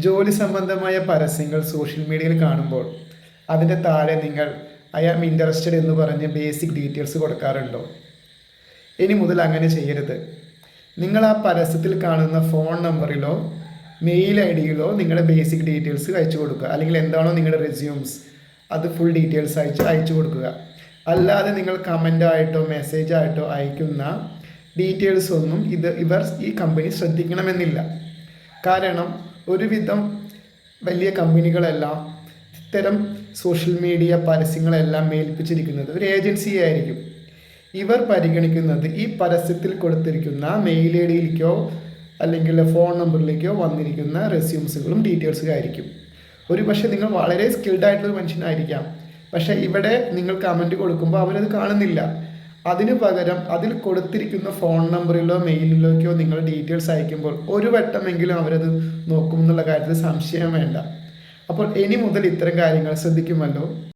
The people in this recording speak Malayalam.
ജോലി സംബന്ധമായ പരസ്യങ്ങൾ സോഷ്യൽ മീഡിയയിൽ കാണുമ്പോൾ അതിൻ്റെ താഴെ നിങ്ങൾ ഐ ആം ഇൻട്രസ്റ്റഡ് എന്ന് പറഞ്ഞ് ബേസിക് ഡീറ്റെയിൽസ് കൊടുക്കാറുണ്ടോ? ഇനി മുതൽ അങ്ങനെ ചെയ്യരുത്. നിങ്ങൾ ആ പരസ്യത്തിൽ കാണുന്ന ഫോൺ നമ്പറിലോ മെയിൽ ഐ ഡിയിലോ നിങ്ങളുടെ ബേസിക് ഡീറ്റെയിൽസ് അയച്ചു കൊടുക്കുക. അല്ലെങ്കിൽ എന്താണോ നിങ്ങളുടെ റെസ്യൂംസ് അത് ഫുൾ ഡീറ്റെയിൽസ് അയച്ചു കൊടുക്കുക. അല്ലാതെ നിങ്ങൾ കമൻ്റായിട്ടോ മെസ്സേജായിട്ടോ അയക്കുന്ന ഡീറ്റെയിൽസ് ഒന്നും ഈ കമ്പനി ശ്രദ്ധിക്കണമെന്നില്ല. കാരണം ഒരുവിധം വലിയ കമ്പനികളെല്ലാം ഇത്തരം സോഷ്യൽ മീഡിയ പരസ്യങ്ങളെല്ലാം ഏൽപ്പിച്ചിരിക്കുന്നത് ഒരു ഏജൻസിയെ ആയിരിക്കും. ഇവർ പരിഗണിക്കുന്നത് ഈ പരസ്യത്തിൽ കൊടുത്തിരിക്കുന്ന മെയിൽ ഐ ഡിയിലേക്കോ അല്ലെങ്കിൽ ഫോൺ നമ്പറിലേക്കോ വന്നിരിക്കുന്ന റെസ്യൂംസുകളും ഡീറ്റെയിൽസും ആയിരിക്കും. ഒരു പക്ഷേ നിങ്ങൾ വളരെ സ്കിൽഡ് ആയിട്ടുള്ളൊരു മനുഷ്യനായിരിക്കാം, പക്ഷേ ഇവിടെ നിങ്ങൾ കമൻറ്റ് കൊടുക്കുമ്പോൾ അവരത് കാണുന്നില്ല. അതിനു പകരം അതിൽ കൊടുത്തിരിക്കുന്ന ഫോൺ നമ്പറിലോ മെയിലിലേക്കോ നിങ്ങൾ ഡീറ്റെയിൽസ് അയക്കുമ്പോൾ ഒരു വട്ടമെങ്കിലും അവരത് നോക്കും എന്നുള്ള കാര്യത്തിൽ സംശയം വേണ്ട. അപ്പോൾ ഇനി മുതൽ ഇത്തരം കാര്യങ്ങൾ ശ്രദ്ധിക്കുമല്ലോ.